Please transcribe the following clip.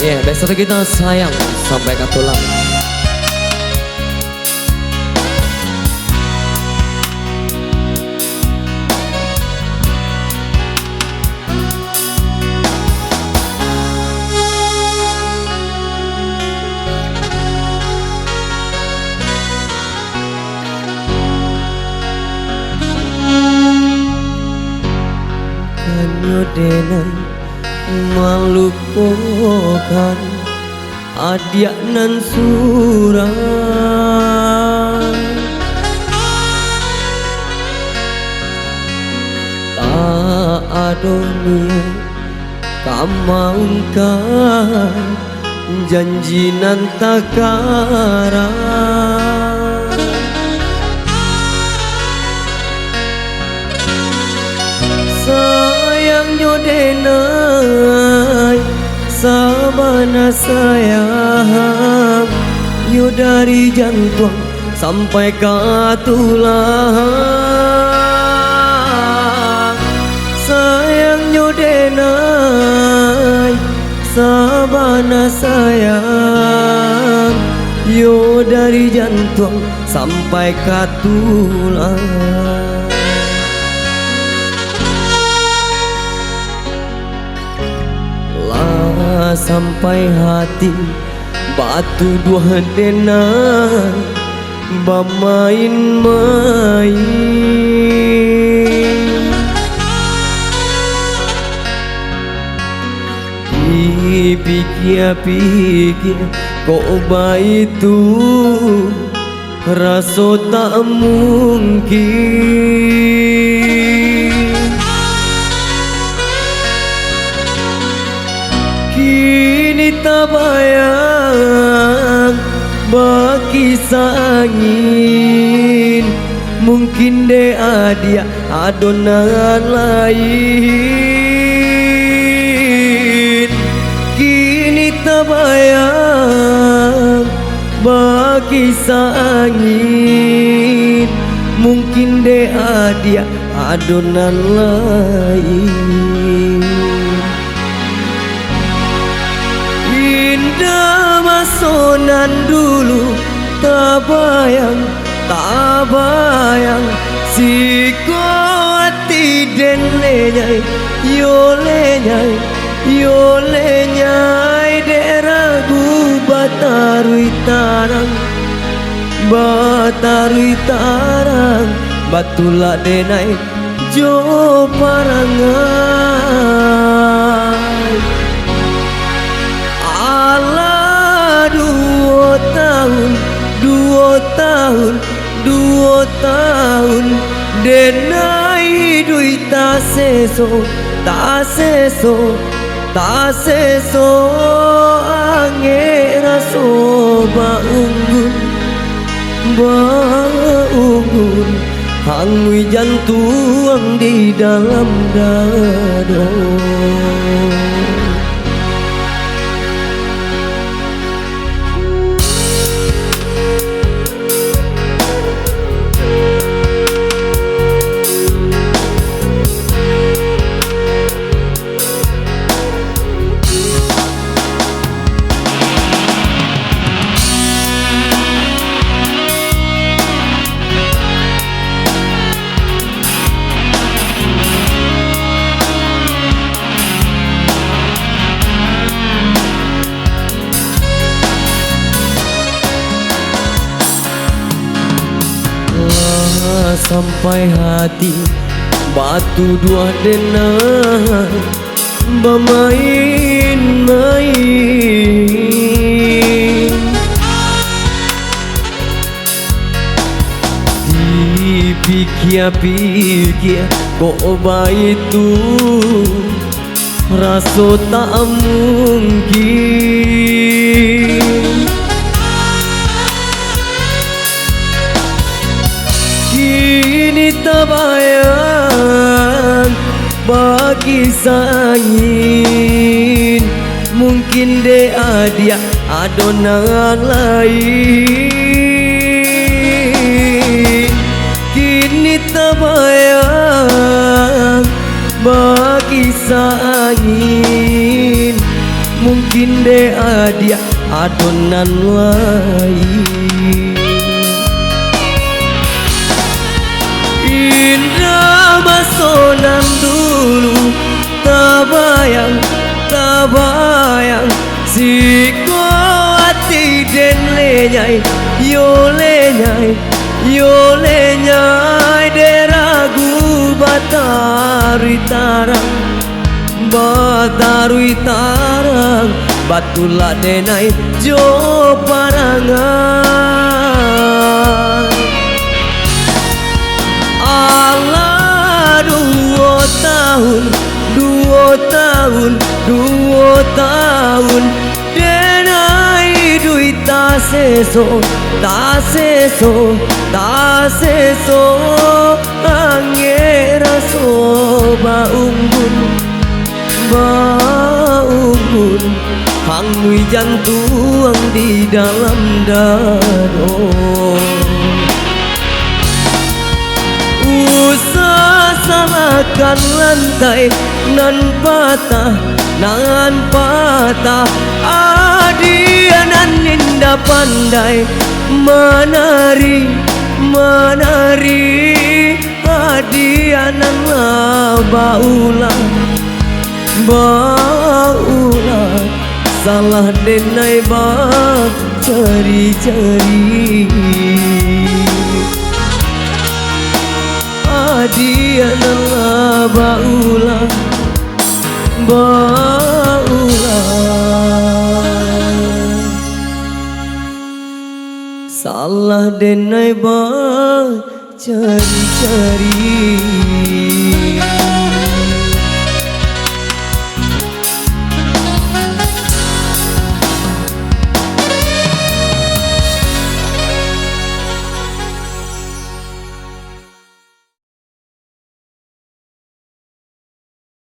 Ya, besok kita sayang sampai ke tulang. Kanyo denai malukokan adiak nan surang tak adonia kamaungkan janji nan takarang sayang nyodenai sabana sayang yo dari jantung sampai ke tulang sayang nyodenai sabana sayang yo dari jantung sampai ke tulang sampai hati batu dua denai bermain-main dipikir-pikir kok baik itu rasa tak mungkin kini tak bayang berkisah angin mungkin dia adonan lain kini tak bayang berkisah angin mungkin dia adonan lain indah masonan dulu tak bayang si kuati den lenyai yo lenyai deragu batarui tarang batula denai jo parangai ala 2 tahun denai dui ta seso ange raso baunggun hangui jantung di dalam dada sampai hati batu dua denai bermain-main dipikir-pikir kok baik itu rasa tak mungkin kini tak bayang berkisah angin mungkin dia adonan lain kini tak bayang berkisah angin mungkin mungkin de adia adonan lain. Indah masonan dulu tak bayang si ko ati den lenyai yo lenyai de ragu batari tarang batulah denai jo parangan. Allah 2 tahun denai duit ta seso angera so baunggun hangui jantung di dalam dado. Usah salahkan lantai nan patah adianan indah pandai menari adianan baulah salah denai cari adianan baulah salah denai cari